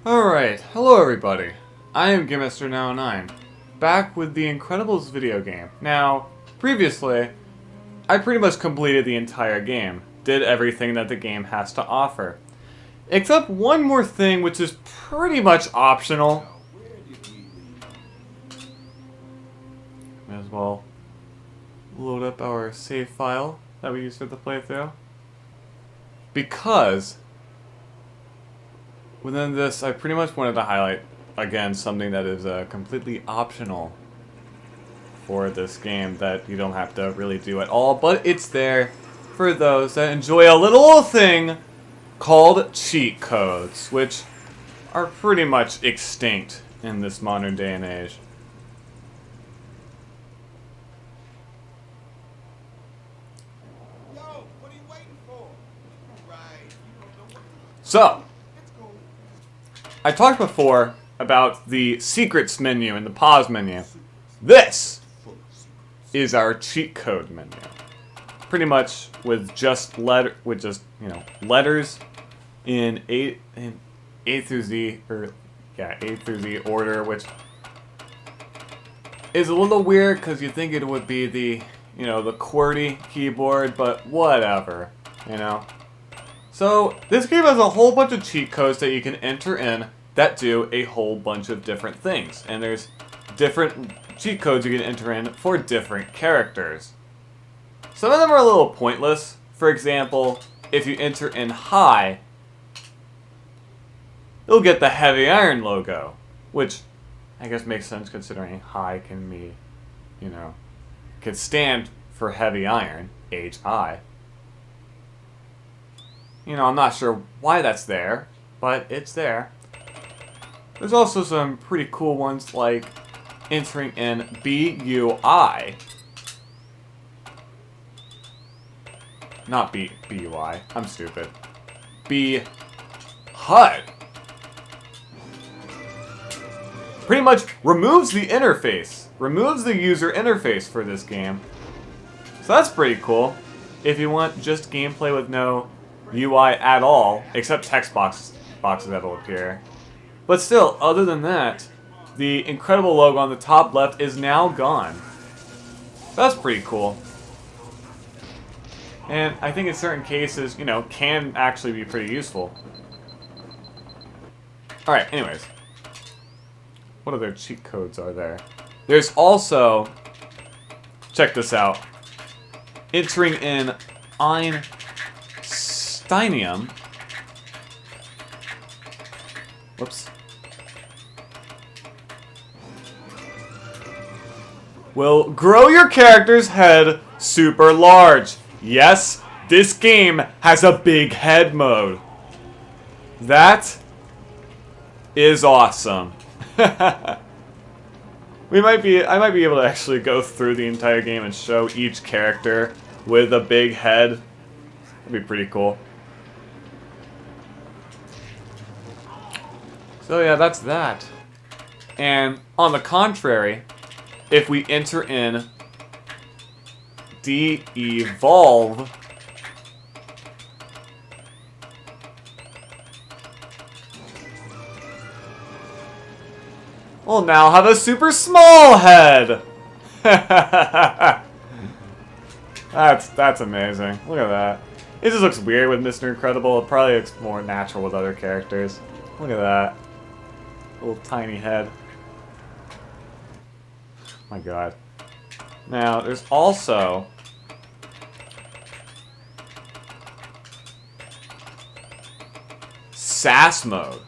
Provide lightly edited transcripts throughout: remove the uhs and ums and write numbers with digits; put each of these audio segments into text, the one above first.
Alright, hello everybody. I am Gamemaster now 9, back with the Incredibles video game. Now, previously, I pretty much completed the entire game, did everything that the game has to offer. Except one more thing which is pretty much optional. May as well load up our save file that we used for the playthrough. Because within this, I pretty much wanted to highlight, again, something that is completely optional for this game that you don't have to really do at all, but it's there for those that enjoy a little thing called cheat codes, which are pretty much extinct in this modern day and age. Yo, what are you waiting for? Right. So, I talked before about the secrets menu and the pause menu. This is our cheat code menu. Pretty much with just letters in A through Z order, which is a little weird because you think it would be the the QWERTY keyboard, but whatever, So, this game has a whole bunch of cheat codes that you can enter in that do a whole bunch of different things. And there's different cheat codes you can enter in for different characters. Some of them are a little pointless. For example, if you enter in high, you'll get the heavy iron logo, which I guess makes sense considering high can be, could stand for heavy iron, HI. I'm not sure why that's there, but it's there. There's also some pretty cool ones like entering in BUI. Not BUI, I'm stupid. HUD. Pretty much removes the interface, removes the user interface for this game. So that's pretty cool. If you want just gameplay with no UI at all, except text boxes that will appear. But still, other than that, the Incredible logo on the top left is now gone. That's pretty cool. And I think in certain cases, can actually be pretty useful. Alright, anyways. What other cheat codes are there? There's also, check this out, entering in Einsteinium. Whoops. Will grow your character's head super large. Yes, this game has a big head mode. That is awesome. I might be able to actually go through the entire game and show each character with a big head. That'd be pretty cool. So yeah, that's that. And on the contrary, if we enter in de-evolve, we'll now have a super small head. That's amazing. Look at that. It just looks weird with Mr. Incredible. It probably looks more natural with other characters. Look at that. Little tiny head. My god. Now, there's also SAS mode,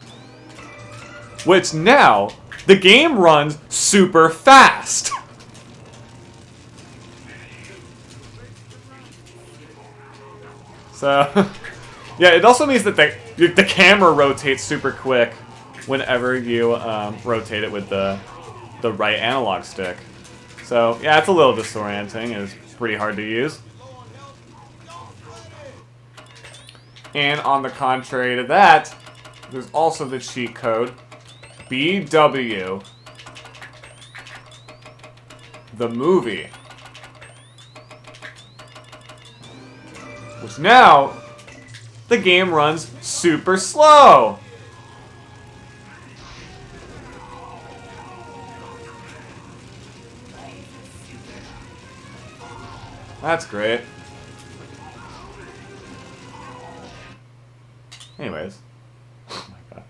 which now the game runs super fast. So, yeah, it also means that the camera rotates super quick whenever you rotate it with the right analog stick. So, yeah, it's a little disorienting. It's pretty hard to use. And on the contrary to that, there's also the cheat code BW, the movie. Which now, the game runs super slow. That's great. Anyways. Oh my god.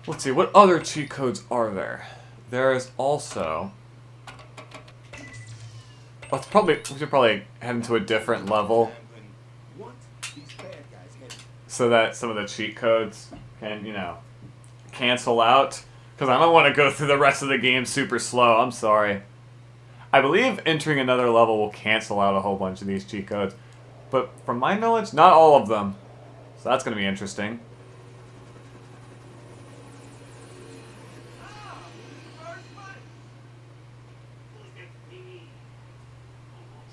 Let's see, what other cheat codes are there? There is also... we should probably head into a different level. So that some of the cheat codes can, you know, cancel out. Because I don't want to go through the rest of the game super slow. I'm sorry. I believe entering another level will cancel out a whole bunch of these cheat codes. But from my knowledge, not all of them. So that's going to be interesting.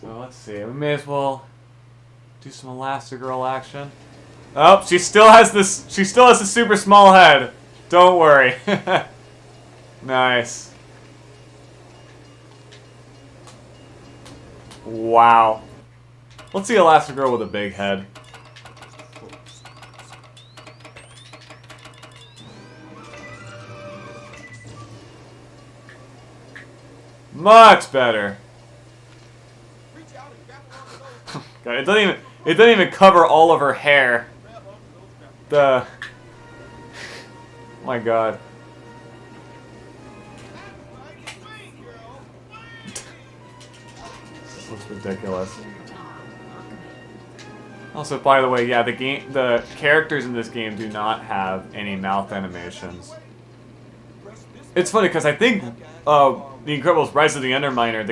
So let's see. We may as well do some Elastigirl action. Oh, she still has this. She still has a super small head. Don't worry. Nice. Wow. Let's see Elastigirl with a big head. Much better. God, it doesn't even cover all of her hair. Oh my god. This looks ridiculous. Also, by the way, yeah, the characters in this game do not have any mouth animations. It's funny because I think The Incredibles: Rise of the Underminer,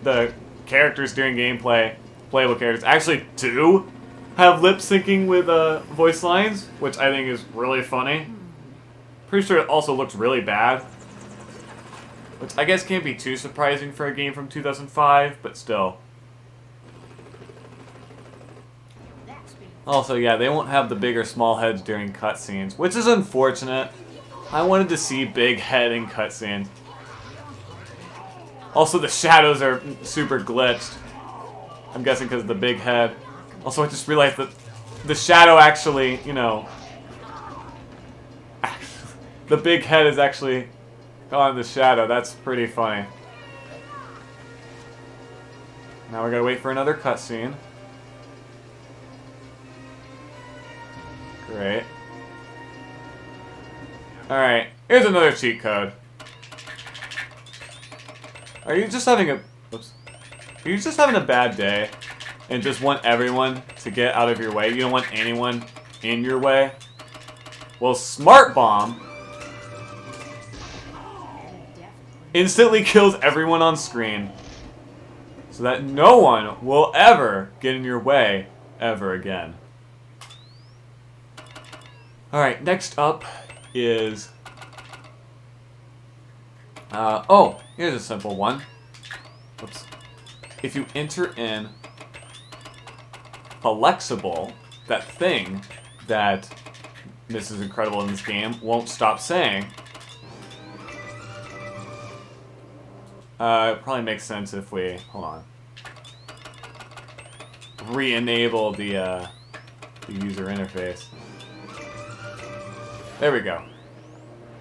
the characters during gameplay, playable characters, actually do have lip syncing with voice lines, which I think is really funny. Pretty sure it also looks really bad, which I guess can't be too surprising for a game from 2005, but still. Also, yeah, they won't have the big or small heads during cutscenes, which is unfortunate. I wanted to see big head in cutscenes. Also, the shadows are super glitched. I'm guessing because of the big head. Also, I just realized that the shadow actually, you know... the big head is actually on the shadow. That's pretty funny. Now we gotta wait for another cutscene. Great. Alright, here's another cheat code. Are you just having a... Oops. Are you just having a bad day and just want everyone to get out of your way? You don't want anyone in your way? Well, Smart Bomb instantly kills everyone on screen so that no one will ever get in your way ever again. Alright, next up is... oh, here's a simple one. Oops. If you enter in Flexible, that thing that Mrs. Incredible in this game won't stop saying, it probably makes sense if we, hold on, re-enable the user interface. There we go.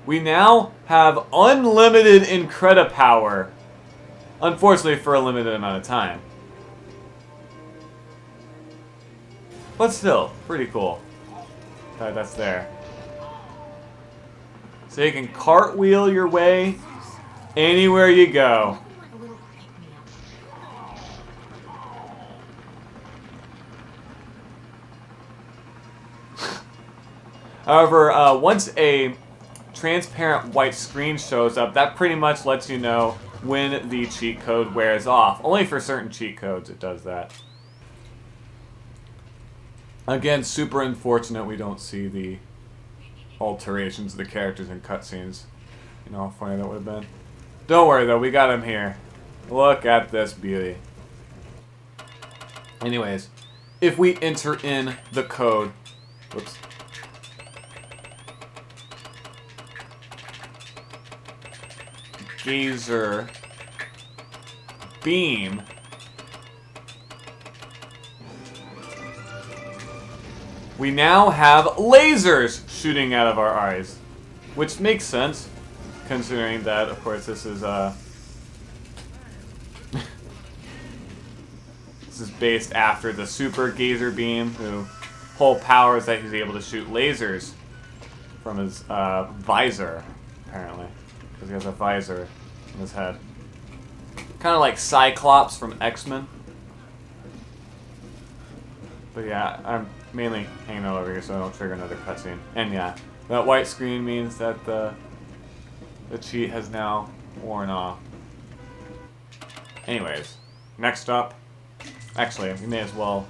We now have unlimited Incredipower. Unfortunately, for a limited amount of time. But still, pretty cool. That's there. So you can cartwheel your way anywhere you go. However, once a transparent white screen shows up, that pretty much lets you know when the cheat code wears off. Only for certain cheat codes it does that. Again, super unfortunate we don't see the alterations of the characters in cutscenes. You know how funny that would have been. Don't worry though, we got him here. Look at this beauty. Anyways, if we enter in the code... Whoops. Gazer Beam, we now have lasers shooting out of our eyes, which makes sense considering that, of course, this is This is based after the Super Gazer Beam, who whole power is that he's able to shoot lasers from his visor, apparently. Because he has a visor in his head. Kind of like Cyclops from X-Men. But yeah, I'm mainly hanging out over here so I don't trigger another cutscene. And yeah, that white screen means that the cheat has now worn off. Anyways, next up, actually, we may as well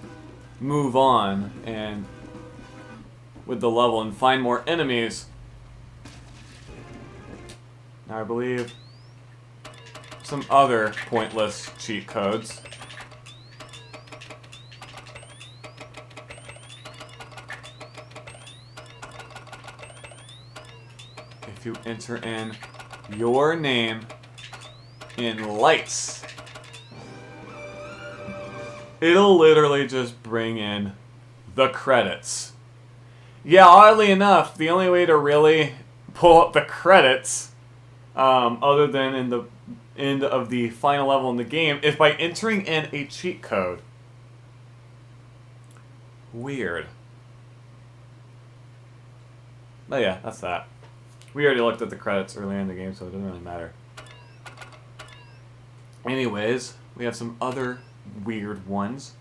move on and with the level and find more enemies. Now I believe some other pointless cheat codes. If you enter in your name in lights, it'll literally just bring in the credits. Yeah, oddly enough, the only way to really pull up the credits, other than in the end of the final level in the game, is by entering in a cheat code. Weird. But yeah, that's that. We already looked at the credits earlier in the game, so it doesn't really matter. Anyways, we have some other weird ones,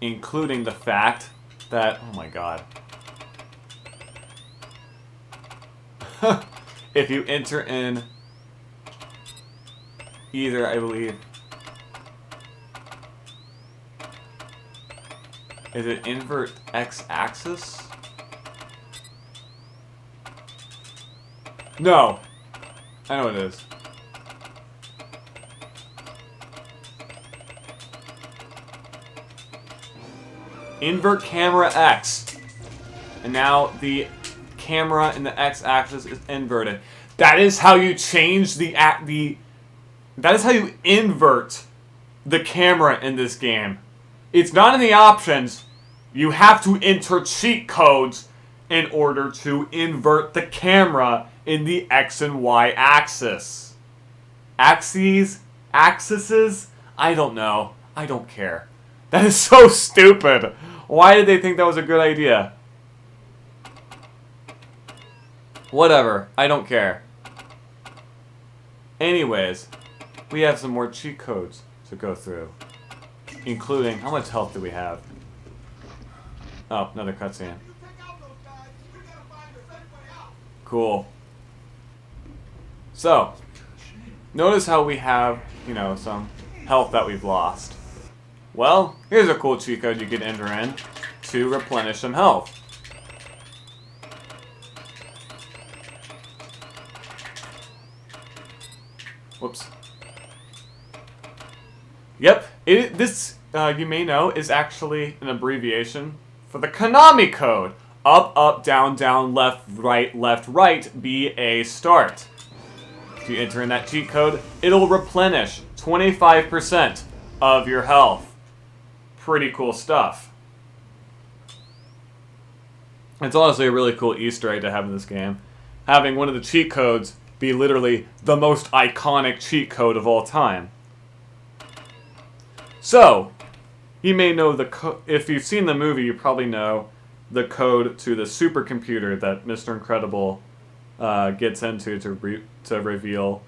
including the fact that, oh my god. If you enter in either, I believe, is it invert x-axis? No! I know what it is. Invert camera X. And now the camera in the x-axis is inverted. That is how you change that is how you invert the camera in this game. It's not in the options. You have to enter cheat codes in order to invert the camera in the X and Y axis. Axes? I don't know. I don't care. That is so stupid. Why did they think that was a good idea? Whatever. I don't care. Anyways, we have some more cheat codes to go through. Including, how much health do we have? Oh, another cutscene. Cool. So, notice how we have, some health that we've lost. Well, here's a cool cheat code you can enter in to replenish some health. Whoops. Yep, this, you may know, is actually an abbreviation for the Konami code. Up, up, down, down, left, right, BA, start. If you enter in that cheat code, it'll replenish 25% of your health. Pretty cool stuff. It's honestly a really cool Easter egg to have in this game. Having one of the cheat codes be literally the most iconic cheat code of all time. So, you may know if you've seen the movie, you probably know the code to the supercomputer that Mr. Incredible gets into to reveal.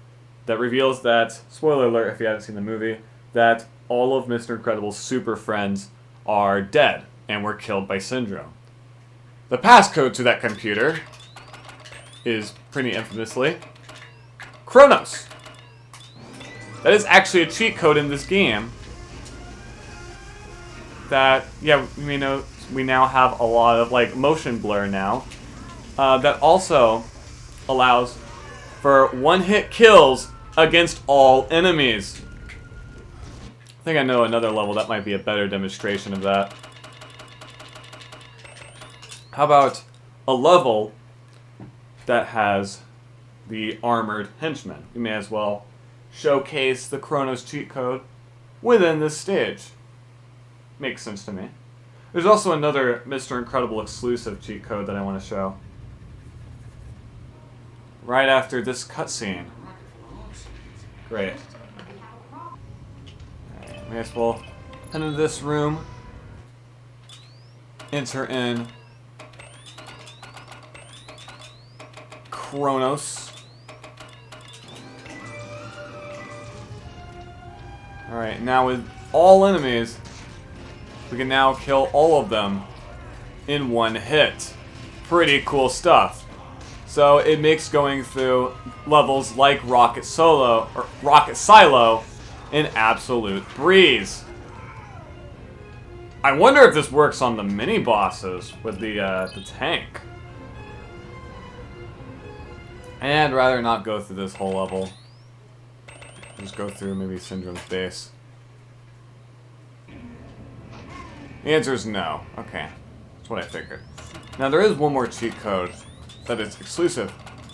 That reveals that, spoiler alert if you haven't seen the movie, that all of Mr. Incredible's super friends are dead and were killed by Syndrome. The passcode to that computer is, pretty infamously, Kronos. That is actually a cheat code in this game that, yeah, we now have a lot of, motion blur now, that also allows for one-hit kills against all enemies. I think I know another level that might be a better demonstration of that. How about a level that has the armored henchman? We may as well showcase the Kronos cheat code within this stage. Makes sense to me. There's also another Mr. Incredible exclusive cheat code that I want to show. Right after this cutscene. Great. May as well Head into this room. Enter in Kronos. Alright, now with all enemies, we can now kill all of them in one hit. Pretty cool stuff. So it makes going through levels like Rocket Silo an absolute breeze. I wonder if this works on the mini bosses with the tank. And I'd rather not go through this whole level. Just go through maybe Syndrome's base. The answer is no. Okay. That's what I figured. Now there is one more cheat code that is exclusive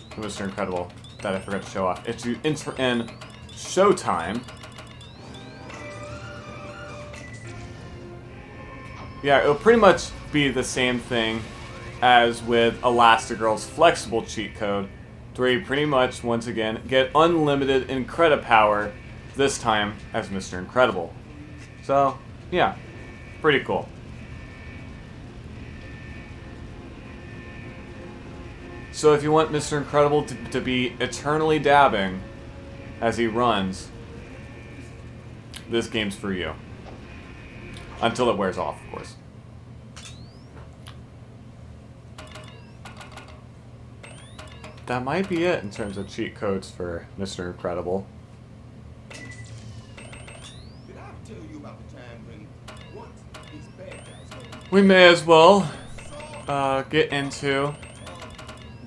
to Mr. Incredible that I forgot to show off. If you enter in Showtime. Yeah, it'll pretty much be the same thing as with Elastigirl's flexible cheat code, where you pretty much, once again, get unlimited Incredi power, this time as Mr. Incredible. So, yeah, pretty cool. So if you want Mr. Incredible to be eternally dabbing as he runs, this game's for you. Until it wears off, of course. That might be it in terms of cheat codes for Mr. Incredible. Did I tell you about the time when once these bad guys We may as well get into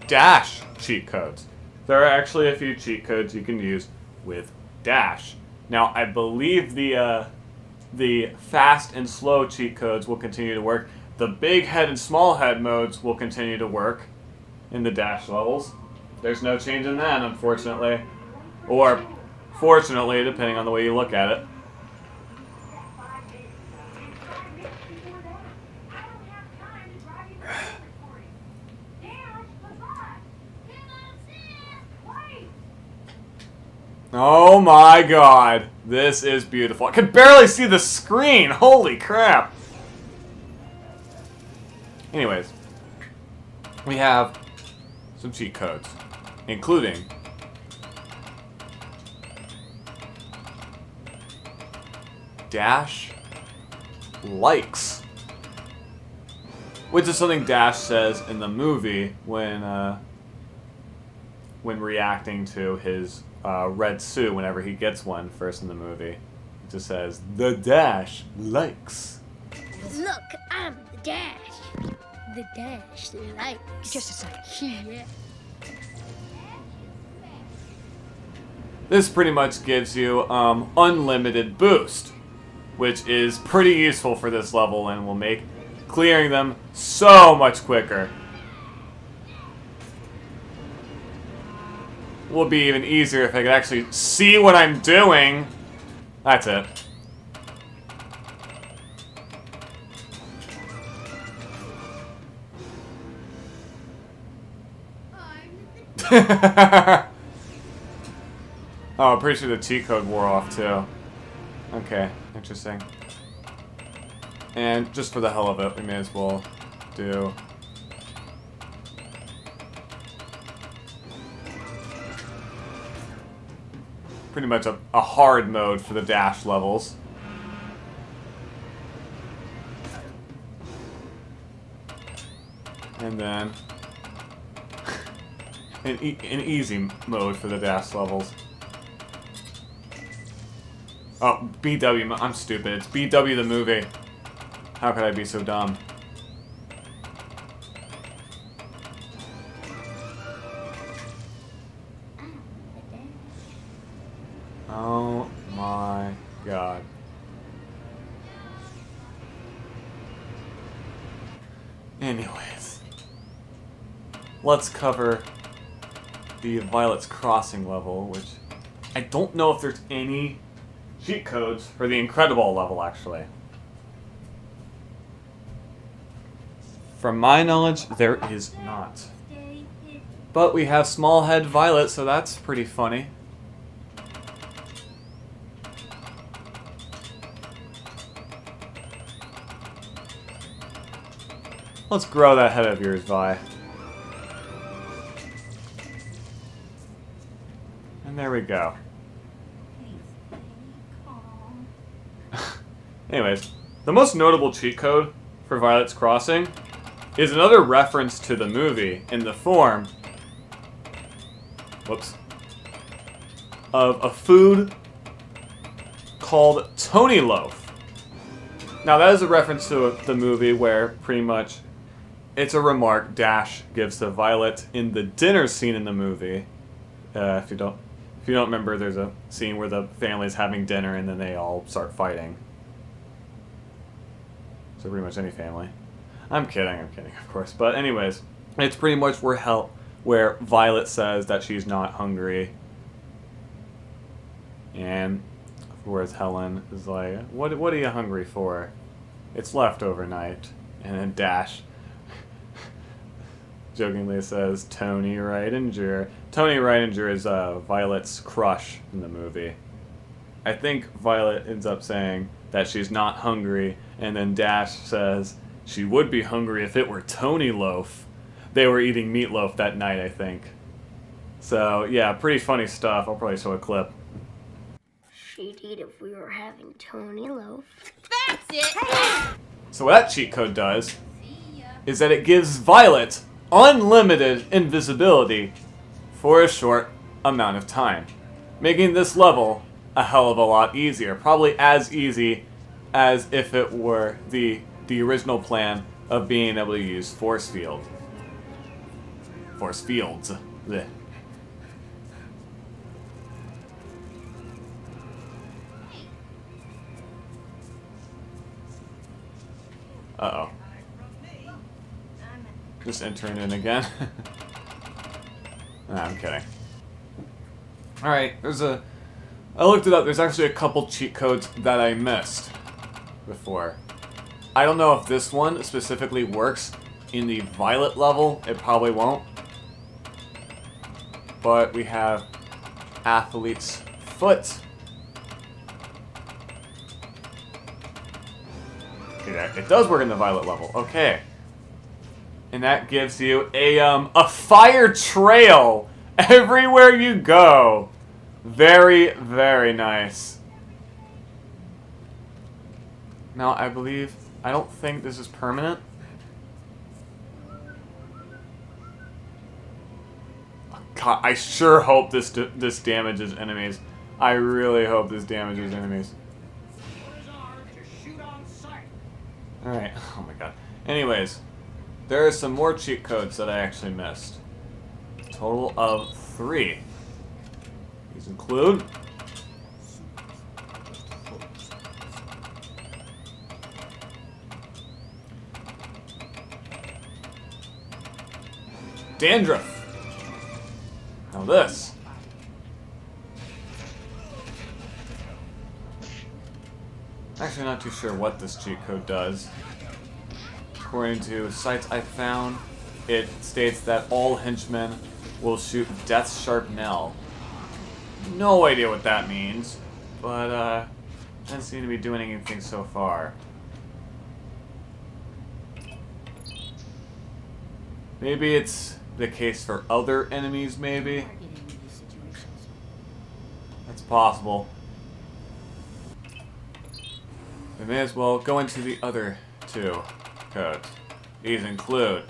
Dash cheat codes. There are actually a few cheat codes you can use with Dash. Now, I believe the fast and slow cheat codes will continue to work. The big head and small head modes will continue to work in the Dash levels. There's no change in that, unfortunately. Or fortunately, depending on the way you look at it. Oh my god. This is beautiful. I can barely see the screen. Holy crap. Anyways. We have some cheat codes, including Dash likes, which is something Dash says in the movie when reacting to his red suit whenever he gets one first in the movie. It just says, "The Dash likes." Look, I'm the Dash. The Dash likes. Just a second. Yeah. This pretty much gives you unlimited boost, which is pretty useful for this level and will make clearing them so much quicker. Will be even easier if I could actually see what I'm doing. That's it. Oh, I'm pretty sure the cheat code wore off too. Okay, interesting. And just for the hell of it, we may as well do pretty much a hard mode for the Dash levels. And then an easy mode for the Dash levels. Oh, BW, I'm stupid. It's BW the movie. How could I be so dumb? Oh my god. Anyways. Let's cover the Violet's Crossing level, which I don't know if there's any cheat codes for the Incredible level, actually. From my knowledge, there is not. But we have Small Head Violet, so that's pretty funny. Let's grow that head of yours, Vi. And there we go. Anyways, the most notable cheat code for Violet's Crossing is another reference to the movie in the form, whoops, of a food called Tony Loaf. Now that is a reference to the movie where pretty much it's a remark Dash gives to Violet in the dinner scene in the movie. If you don't remember, there's a scene where the family's having dinner and then they all start fighting. So pretty much any family. I'm kidding, of course. But anyways, it's pretty much where Violet says that she's not hungry. And whereas Helen is like, what are you hungry for? It's leftover night. And then Dash jokingly says, Tony Ridinger. Tony Ridinger is Violet's crush in the movie. I think Violet ends up saying that she's not hungry, and then Dash says she would be hungry if it were Tony Loaf. They were eating meatloaf that night, I think. So, yeah, pretty funny stuff. I'll probably show a clip. She'd eat if we were having Tony Loaf. That's it! So what that cheat code does is that it gives Violet unlimited invisibility for a short amount of time, making this level a hell of a lot easier. Probably as easy as if it were the original plan of being able to use force fields. Blech. Uh-oh. Just entering in again. Nah, I'm kidding. Alright, I looked it up. There's actually a couple cheat codes that I missed before. I don't know if this one specifically works in the Violet level. It probably won't. But we have Athlete's Foot. It does work in the Violet level. Okay. And that gives you a fire trail everywhere you go. Very, very nice. Now, I don't think this is permanent. God, I sure hope this damages enemies. I really hope this damages enemies. Alright, oh my god. Anyways, there are some more cheat codes that I actually missed. A total of 3. These include dandruff. Now this. Actually not too sure what this cheat code does. According to sites I found, it states that all henchmen will shoot Death's Sharpnel. No idea what that means, but doesn't seem to be doing anything so far. Maybe it's the case for other enemies, maybe? That's possible. We may as well go into the other 2 codes. These include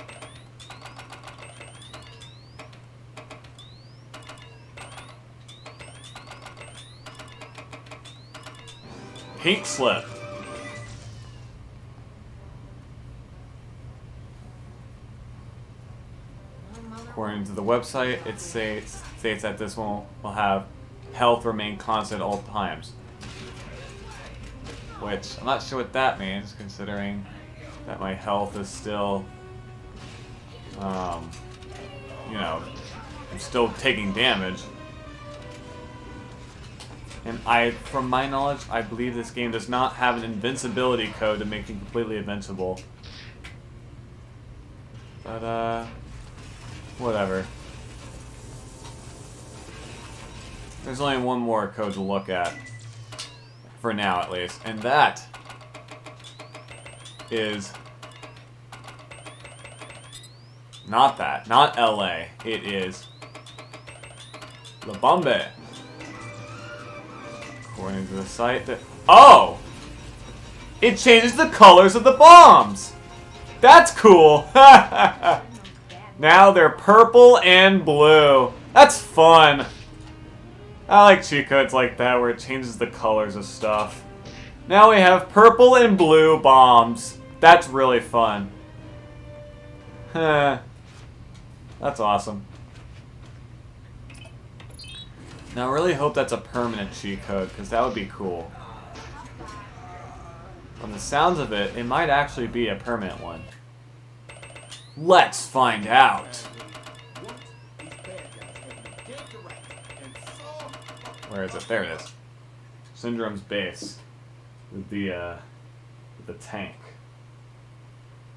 Pink Slip. According to the website, it states that this one will have health remain constant at all times. Which, I'm not sure what that means, considering that my health is still, you know, I'm still taking damage. And from my knowledge, I believe this game does not have an invincibility code to make you completely invincible. But, whatever. There's only one more code to look at. For now, at least. And that is Not that. Not LA. It is La Bombe. According to the site that... Oh! It changes the colors of the bombs! That's cool! Now they're purple and blue. That's fun. I like cheat codes like that where it changes the colors of stuff. Now we have purple and blue bombs. That's really fun. That's awesome. Now I really hope that's a permanent cheat code, because that would be cool. From the sounds of it, it might actually be a permanent one. Let's find out. Where is it? There it is. Syndrome's base. With the tank.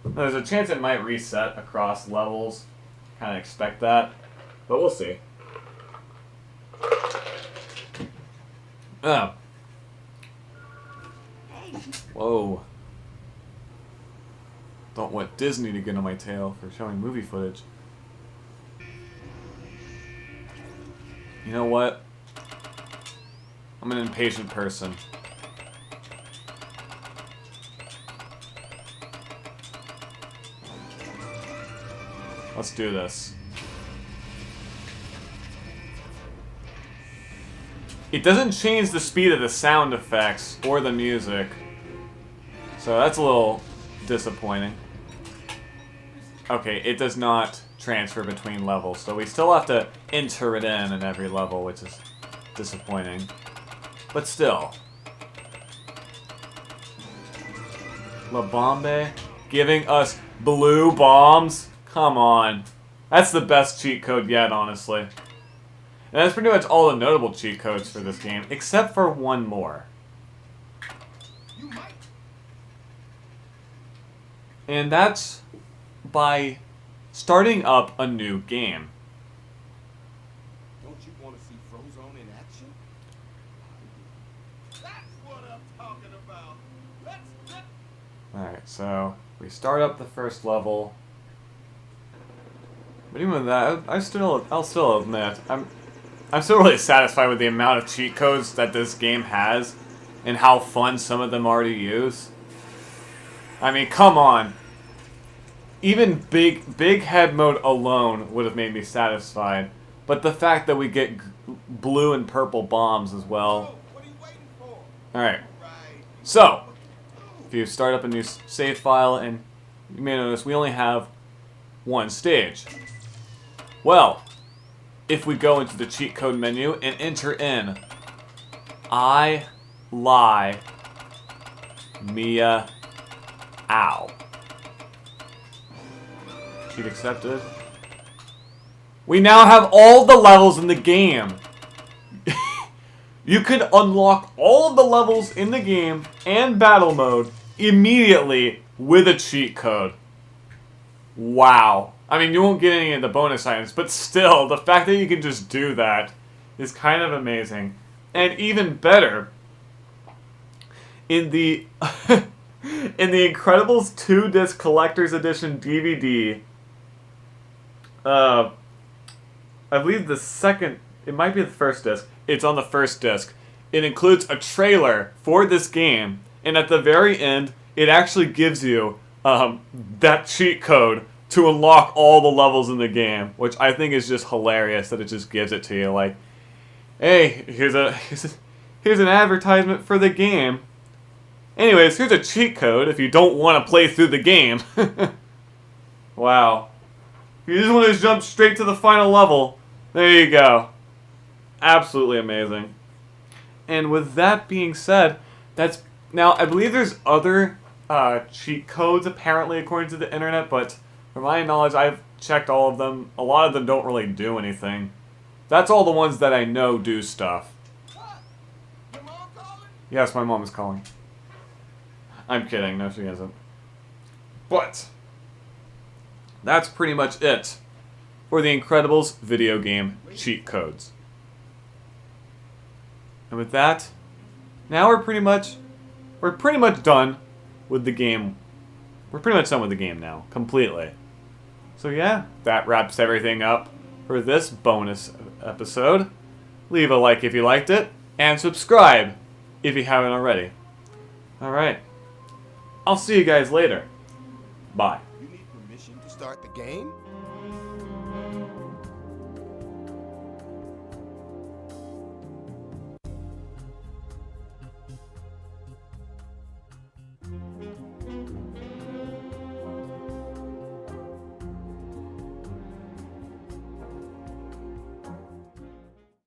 Now, there's a chance it might reset across levels. Kind of expect that. But we'll see. Oh. Whoa. Don't want Disney to get on my tail for showing movie footage. You know what? I'm an impatient person. Let's do this. It doesn't change the speed of the sound effects or the music. So that's a little disappointing. Okay, it does not transfer between levels, so we still have to enter it in every level, which is disappointing. But still. La Bombe giving us blue bombs? Come on. That's the best cheat code yet, honestly. And that's pretty much all the notable cheat codes for this game, except for one more. And that's by starting up a new game. Don't you want to see Frozone in action? That's what I'm talking about. Let's Alright, so we start up the first level. But even with that, I'll still admit, I'm still really satisfied with the amount of cheat codes that this game has and how fun some of them are to use. I mean, come on. Even big head mode alone would have made me satisfied. But the fact that we get blue and purple bombs as well. what are you waiting for? Alright. Right. So, if you start up a new save file, and you may notice we only have one stage. Well, if we go into the cheat code menu and enter in I lie Mia ow. Cheat accepted. We now have all the levels in the game. You could unlock all of the levels in the game and battle mode immediately with a cheat code. Wow. I mean, you won't get any of the bonus items, but still, the fact that you can just do that is kind of amazing. And even better, in the in the Incredibles 2-disc Collector's Edition DVD, I believe the second, it might be the first disc, it's on the first disc. It includes a trailer for this game, and at the very end, it actually gives you that cheat code to unlock all the levels in the game, which I think is just hilarious that it just gives it to you. Like, hey, here's an advertisement for the game. Anyways, here's a cheat code if you don't want to play through the game. Wow. If you just want to jump straight to the final level, there you go. Absolutely amazing. And with that being said, that's now I believe there's other cheat codes apparently according to the internet, but from my knowledge, I've checked all of them. A lot of them don't really do anything. That's all the ones that I know do stuff. What? Your mom calling? Yes, my mom is calling. I'm kidding. No, she isn't. But that's pretty much it for the Incredibles video game cheat codes. And with that, now we're pretty much done with the game. We're pretty much done with the game now, completely. So yeah, that wraps everything up for this bonus episode. Leave a like if you liked it, and subscribe if you haven't already. Alright. I'll see you guys later. Bye. You need permission to start the game?